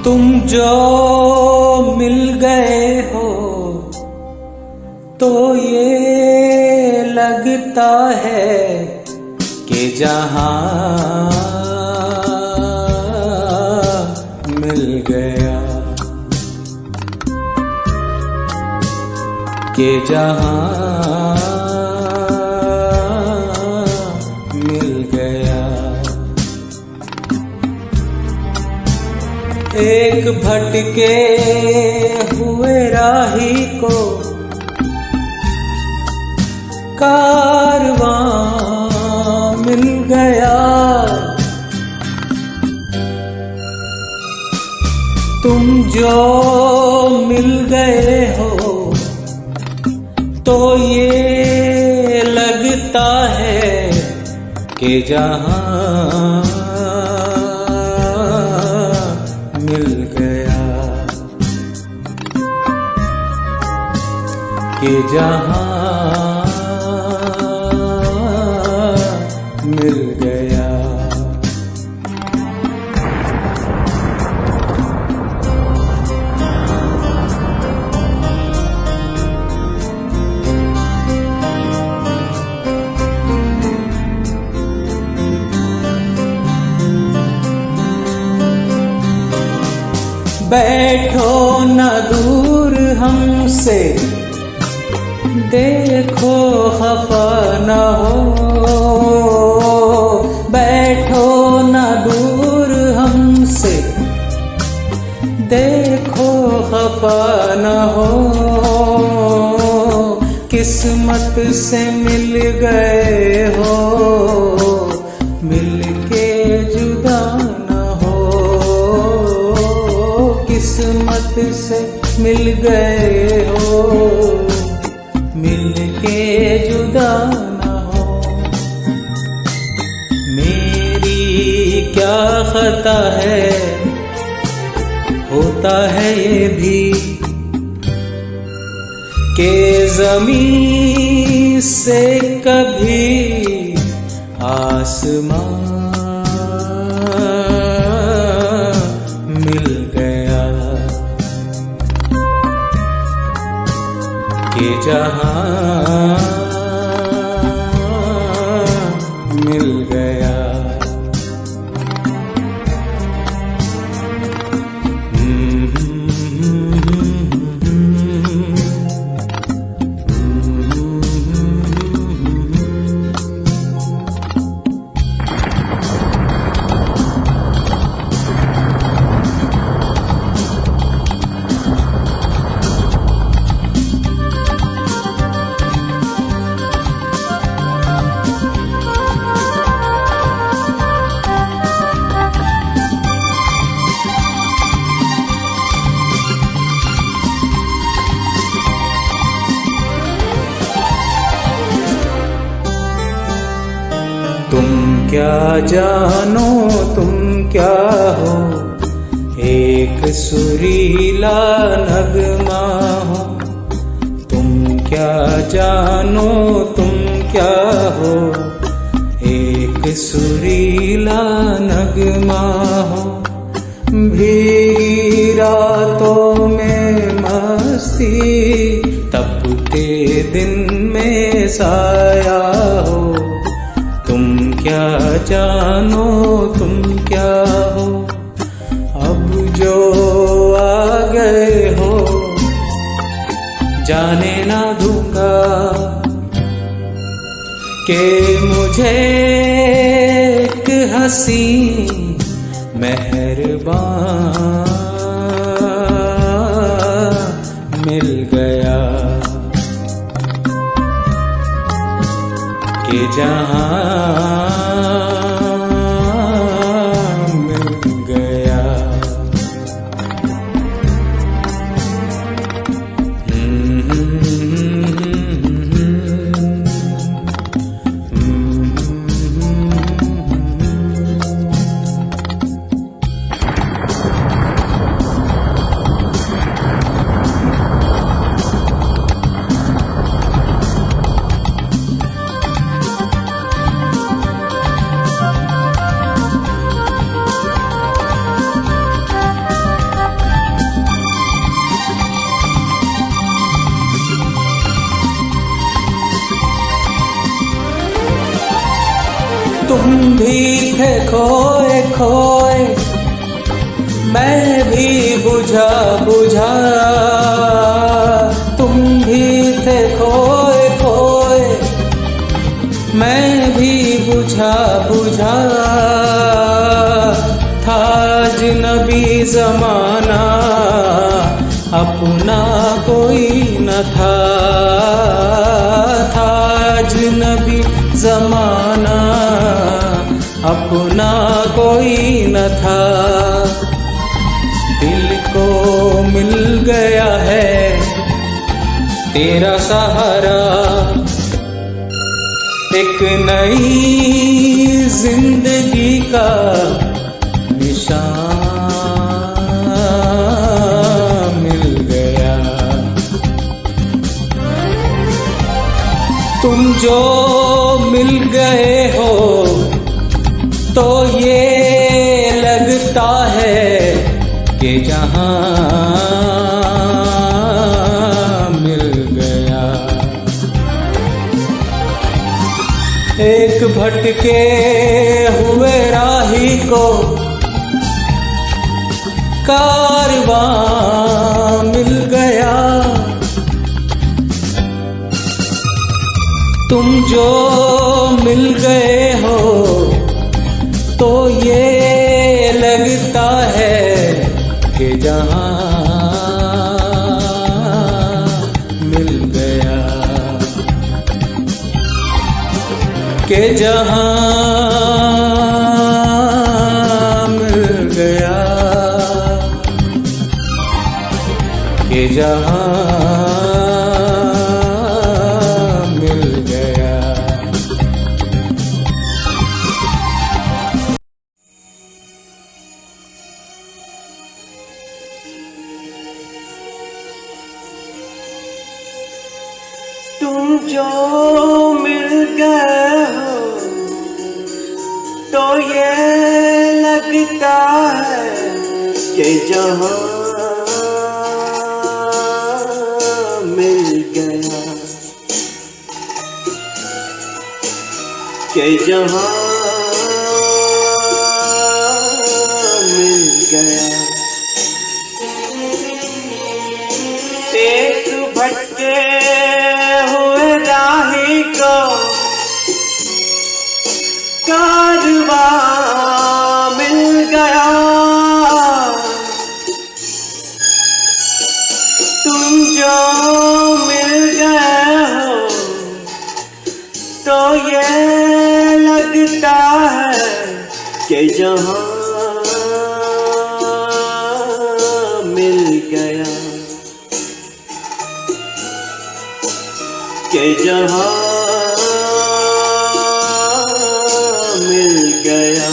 तुम जो मिल गए हो तो ये लगता है कि जहां मिल गया, कि जहां मिल गया। एक भटके हुए राही को कारवां मिल गया। तुम जो मिल गए हो तो ये लगता है कि जहां मिल गया, कि जहां मिल गया। बैठो न दूर हमसे, देखो खफा न हो। बैठो न दूर हमसे, देखो खफा न हो। किस्मत से मिल गए हो, मिलके जुदा न हो। किस्मत से मिल गए हो, मिलके जुदा न हो। मेरी क्या खता है, होता है ये भी कि ज़मीन से कभी आसमां मिल गया, कि जहां मिल गया। तुम क्या जानो तुम क्या हो, एक सुरीला नगमा हो। तुम क्या जानो तुम क्या हो, एक सुरीला नगमा हो। भीगी रातों में मस्ती, तपते दिन में साया हो। तुम क्या जानो तुम क्या हो, अब जो आ गए हो जाने ना दूंगा कि मुझे एक हंसी मेहरबान मिल गया, कि जहां मिल गया। भी थे खोए खोए, मैं भी बुझा बुझा। तुम भी थे खोए खोए, मैं भी बुझा बुझा। था अजनबी ज़माना, अपना कोई न था। था अजनबी ज़माना, अपना कोई न था। दिल को मिल गया है तेरा सहारा, एक नई जिंदगी का निशान मिल गया। तुम जो मिल गए हो तो ये लगता है कि जहां मिल गया। एक भटके हुए राही को कारवां मिल गया। तुम जो मिल गए हो तो ये लगता है कि जहां मिल गया, कि जहां मिल गया, कि जहां मिल गया। तुम जो मिल गए हो तो ये लगता है कि जहां मिल गया, कि जहां मिल गया। एक भटके हुए राही को कारवां मिल गया। तुम जो मिल गए हो तो ये लगता है कि जहां मिल गया, कि जहां मिल गया।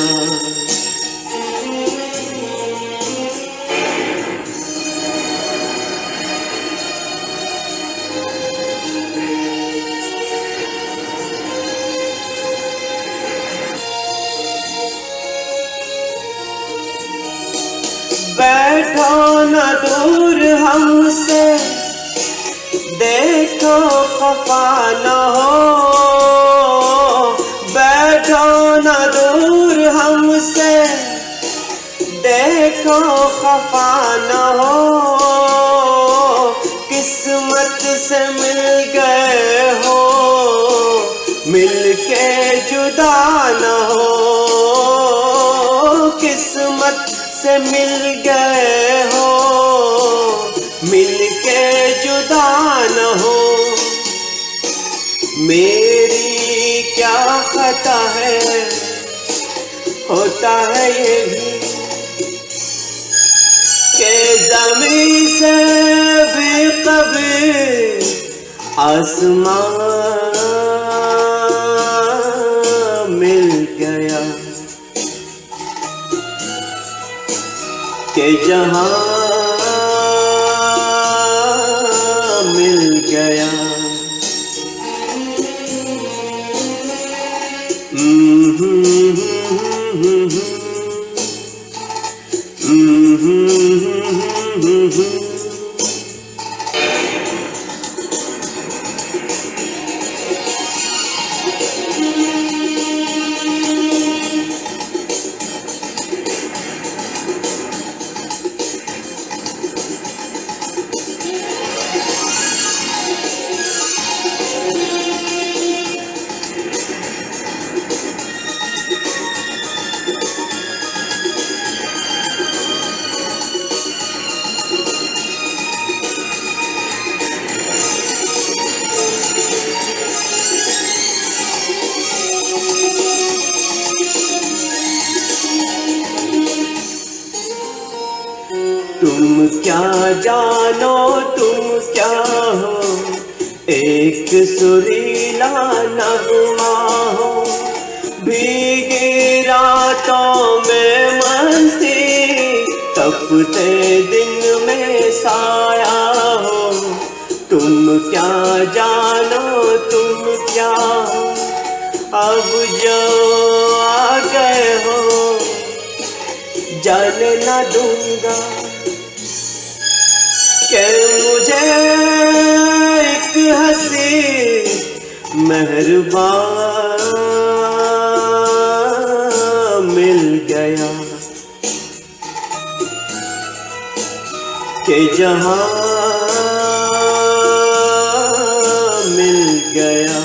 बैठो न दूर हमसे, देखो खफा न हो। बैठो न दूर हमसे, देखो खफा न हो। किस्मत से मिल गए हो, मिलके जुदा न हो। किस्मत से मिल गए हो, मिलके जुदा न हो। मेरी क्या खता है, होता है ये भी कि ज़मीं से भी कभी आसमान मिल गया, कि जहां मिल गया। तुम क्या जानो तुम क्या हो, एक सुरीला नगमा हो। भीगी रातों में मस्ती, तपते दिन में साया हो। तुम क्या जानो तुम क्या हो, अब जो आ गए हो जाने न दूंगा कि मुझे एक हंसी मेहरबान मिल गया, कि जहां मिल गया।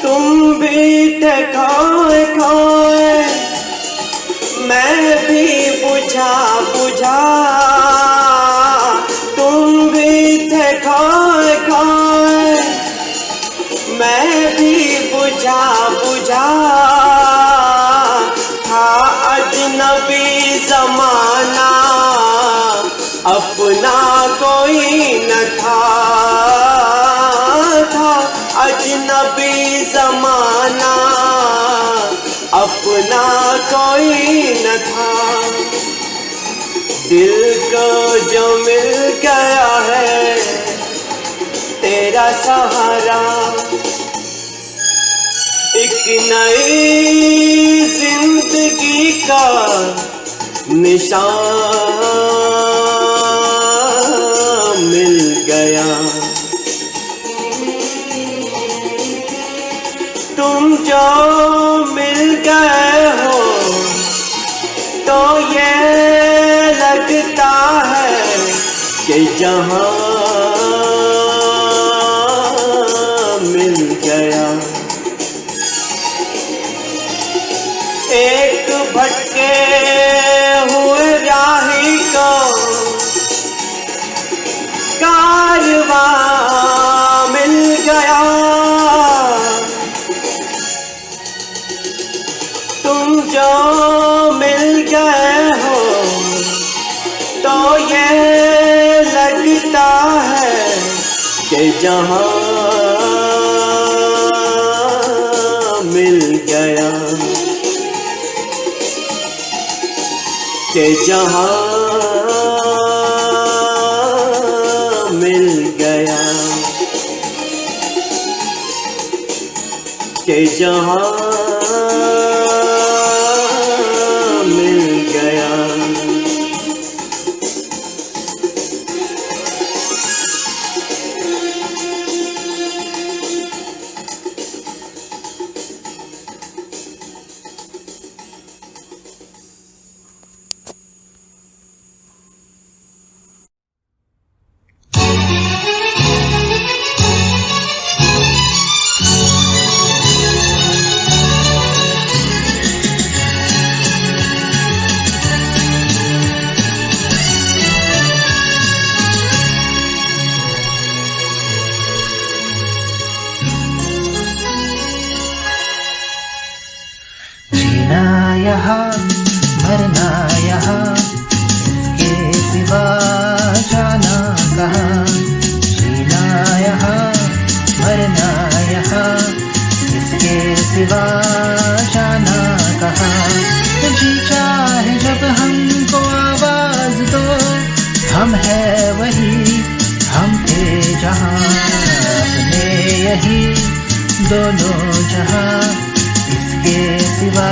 तुम भी थे खोए खोए, मैं भी बुझा बुझा। तुम भी थे खोए खोए, मैं भी बुझा बुझा। था अजनबी जमाना, अपना कोई न था। था अजनबी जमाना, अपना कोई न था। दिल को जो मिल गया है तेरा सहारा, एक नई जिंदगी का निशान मिल गया। तुम जो मिल गए हो तो ये लगता है कि जहां मिल गया। एक भटके हुए राही को कारवां मिल गया। तुम जो मिल गए हो तो ये लगता है कि जहां मिल गया, कि जहां मिल गया, कि जहां मिल गया। यही दोनों जहां, इसके सिवा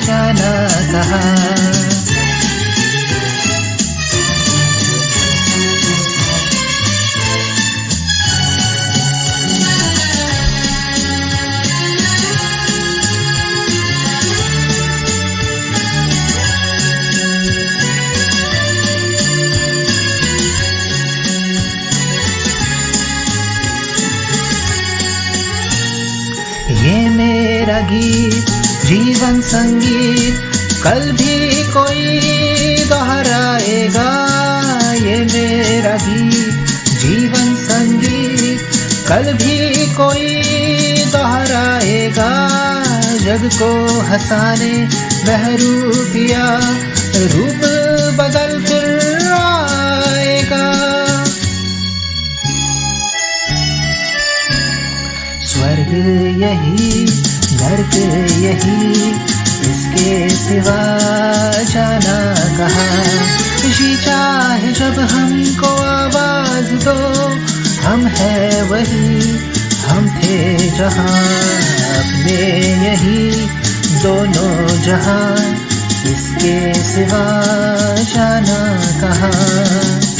जाना कहाँ। ये मेरा गीत जीवन संगीत, कल भी कोई दोहराएगा। ये मेरा गीत जीवन संगीत, कल भी कोई दोहराएगा। जग को हंसाने बहरूपिया, रूप बदल फिर आएगा। स्वर्ग यही, नर्क यही, इसके सिवा जाना कहाँ। जी चाहे जब हमको आवाज दो, हम है वही, हम थे जहाँ अपने यही दोनों जहां, इसके सिवा जाना कहाँ।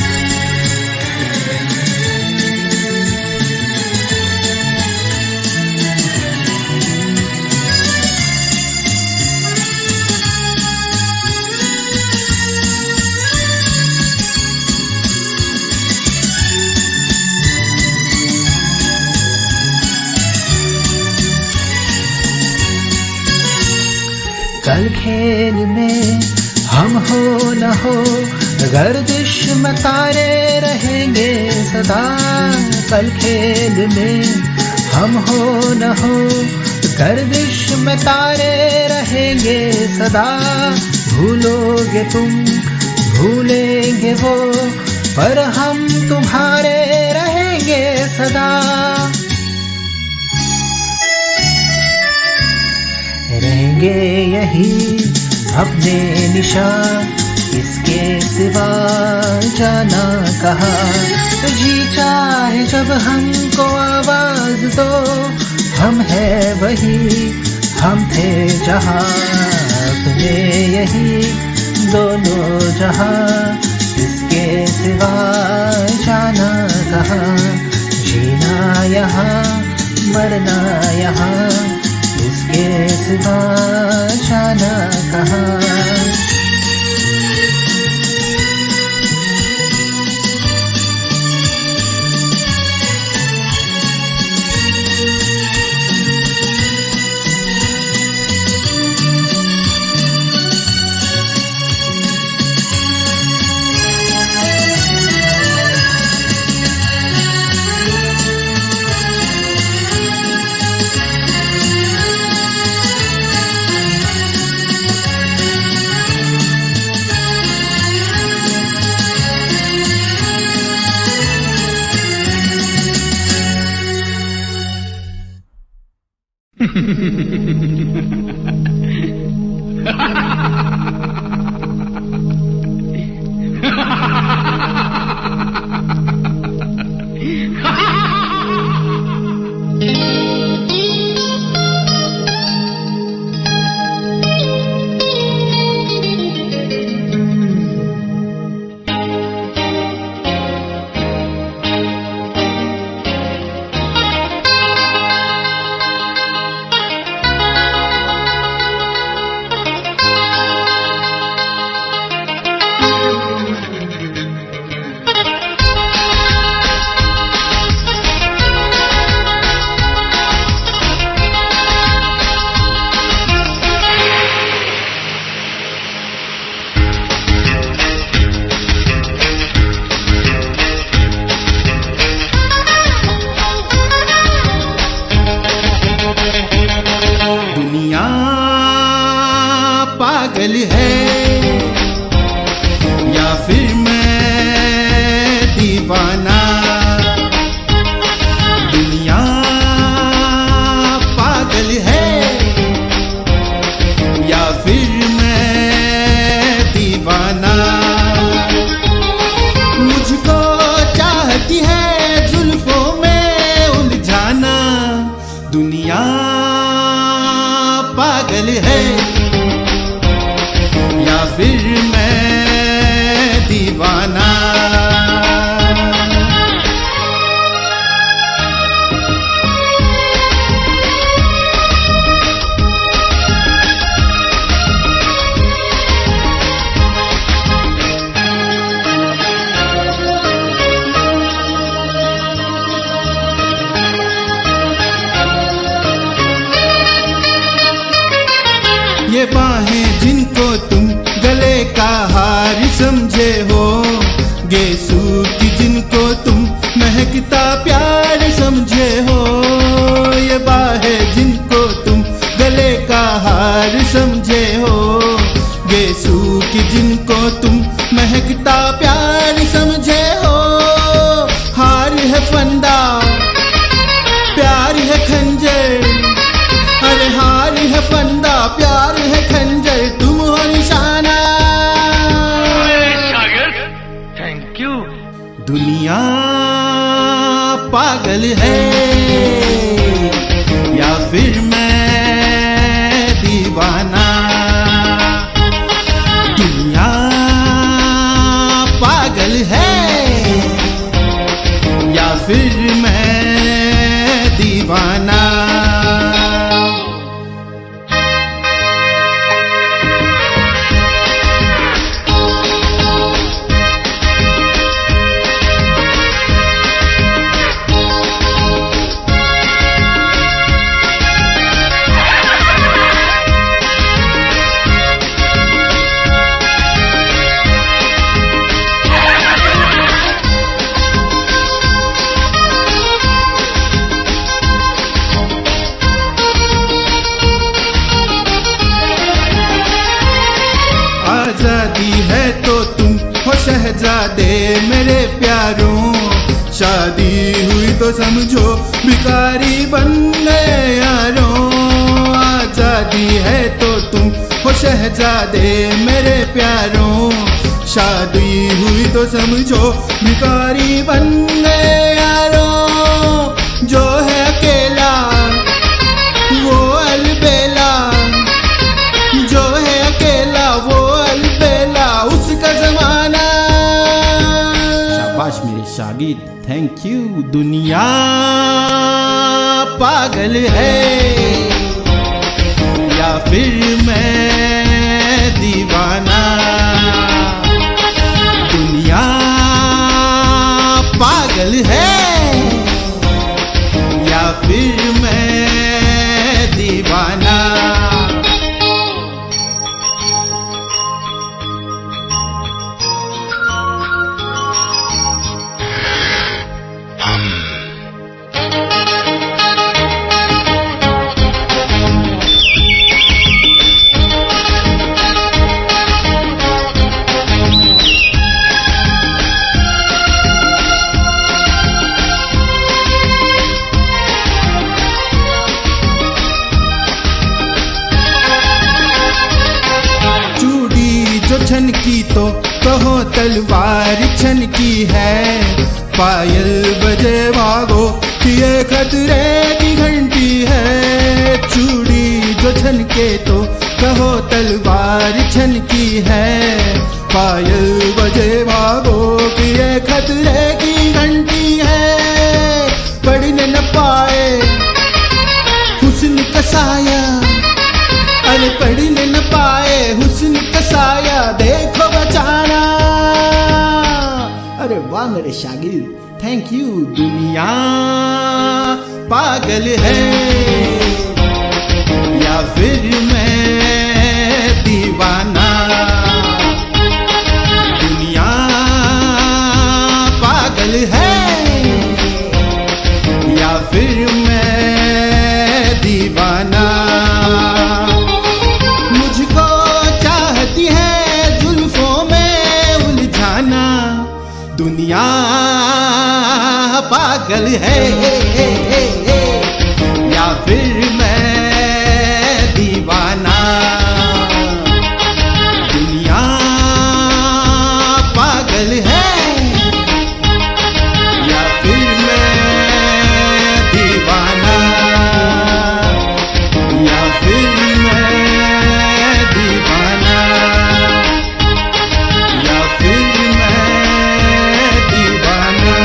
कल खेल में हम हो न हो, गर्दिश में तारे रहेंगे सदा। कल खेल में हम हो न हो, गर्दिश में तारे रहेंगे सदा। भूलोगे तुम, भूलेंगे वो, पर हम तुम्हारे रहेंगे सदा। रहेंगे यही अपने निशान, इसके सिवा जाना कहाँ। जी चाहे जब हमको आवाज दो, हम है वही, हम थे जहाँ अपने यही दोनों जहां, इसके सिवा जाना कहाँ। जीना यहाँ, मरना यहाँ, इसके सिवा जाना कहाँ। पागल है या फिर मैं दीवाना। दुनिया पागल है या फिर मैं दीवाना। मुझको चाहती है जुल्फों में उलझाना। समझे हो, गेसू की जिनको तुम महकता प्यार समझे हो, ये बाहें जिनको तुम गले का हार समझे हो, गेसू की जिनको तुम महकता प्यार समझे हो। हार है फंदा, प्यार है खंजर, अरे हार है फंदा, प्यार है खंजर, तुम हो निशाना। Thank you. दुनिया पागल है या फिर मैं दीवाना, दुनिया पागल है या फिर मैं दीवाना। आजादी है तो तुम हो शहजादे मेरे प्यारों, शादी हुई तो समझो भिखारी बन गए यारों। आजादी है तो तुम हो शहजादे मेरे प्यारों, शादी हुई तो समझो भिखारी बन गए यारों। जो है अकेला वो अलबेला, जो है अकेला वो अलबेला, उसका जमाना। शाबाश मेरे शागिर्द, थैंक यू। दुनिया पागल है या फिर मैं दीवाना, दुनिया पागल है या फिर मैं दीवाना। छन की तो कहो तलवार छन की है, पायल बजे भागो कि ये खतरे की घंटी है। चूड़ी जो छन के तो कहो तलवार छन की है, पायल बजे भागो कि ये खतरे की घंटी है। पढ़ने न पाए हुस्न का साया, अरे पढ़ने न पाए हुस्न का साया, देखो बचाना। अरे वाह मेरे शागिर्द, थैंक यू। दुनिया पागल है या फिर मैं दीवाना, दुनिया पागल है या फिर मैं दीवाना। मुझको चाहती है जुल्फों में उलझाना, दुनिया पागल है या फिर मैं दीवाना, दुनिया पागल है या फिर मैं दीवाना, या फिर मैं दीवाना, या फिर मैं दीवाना।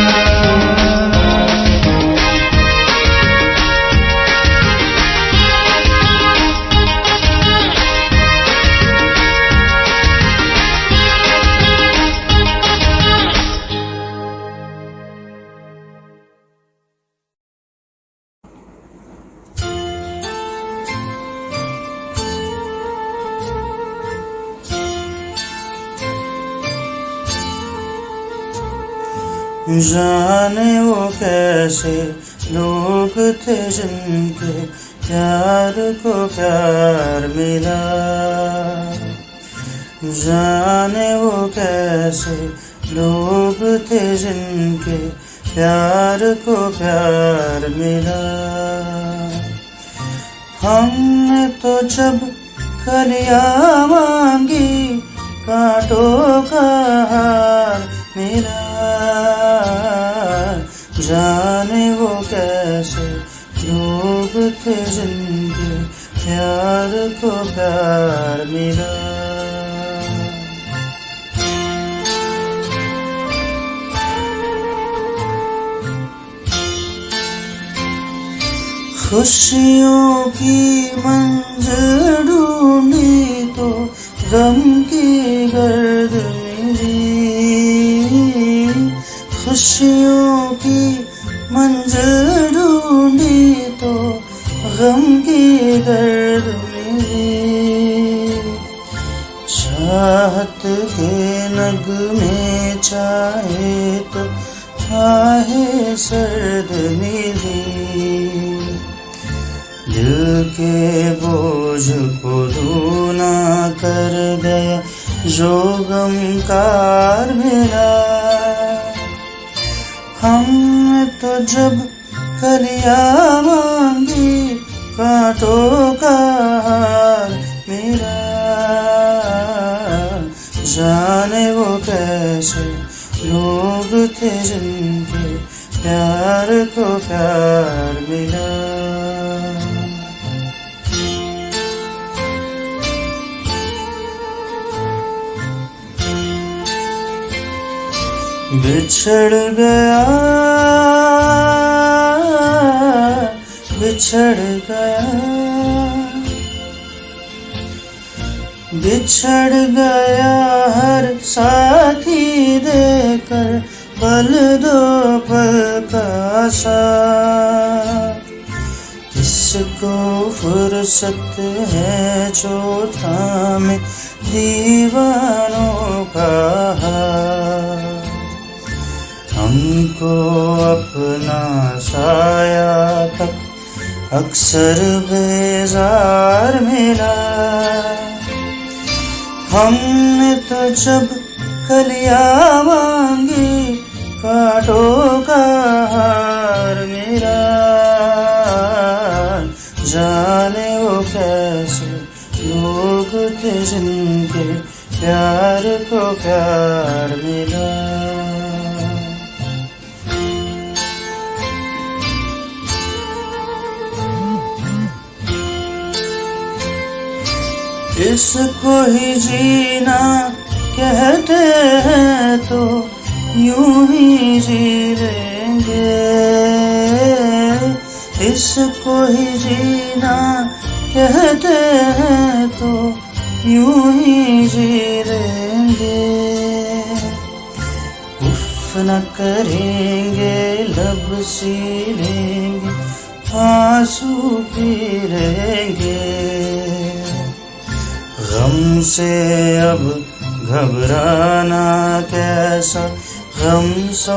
जाने वो कैसे लोग थे जिनके प्यार को प्यार मिला, जाने वो कैसे लोग थे जिनके प्यार को प्यार मिला। हमने तो जब कलियां मांगी कांटों का हार मिला, जाने वो कैसे लोग थे जिनके प्यार को प्यार मिला। खुशियों की मंजिल ढूंढी तो गम की गर्द मिली, खुशियों की मंजिल ढूंढी तो गम की गर्द मिली। चाहत के नगमे चाहे तो चाहे सर्द मिली, दिल के बोझ को दूना कर गया जो गमकार मिला। हमने तो जब कलियां मांगी कांटों का हार मिला, जाने वो कैसे लोग थे जिनके प्यार को प्यार मिला। बिछड़ गया, बिछड़ गया, बिछड़ गया हर साथी देकर पल दो पल का साथ। किसको फुर्सत है जो थामे दीवानों का हाथ, हमको अपना साया तक अक्सर बेजार मिला। हमने तो जब कलियां मांगी कांटों का हार मिला, जाने वो कैसे लोग थे जिनके प्यार को प्यार मिला। इसको ही जीना कहते हैं तो यूं ही जी लेंगे, इसको ही जीना कहते हैं तो यूं ही जी लेंगे। उफ न करेंगे लब सी लेंगे आंसू पी लेंगे, गम से अब घबराना कैसा गम 100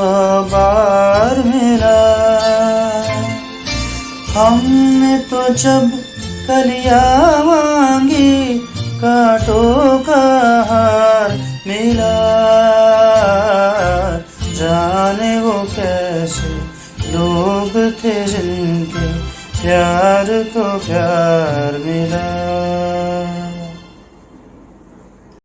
बार मिला। हमने तो जब कलियां मांगी कांटों का हार मिला, जाने वो कैसे लोग थे जिनके प्यार को प्यार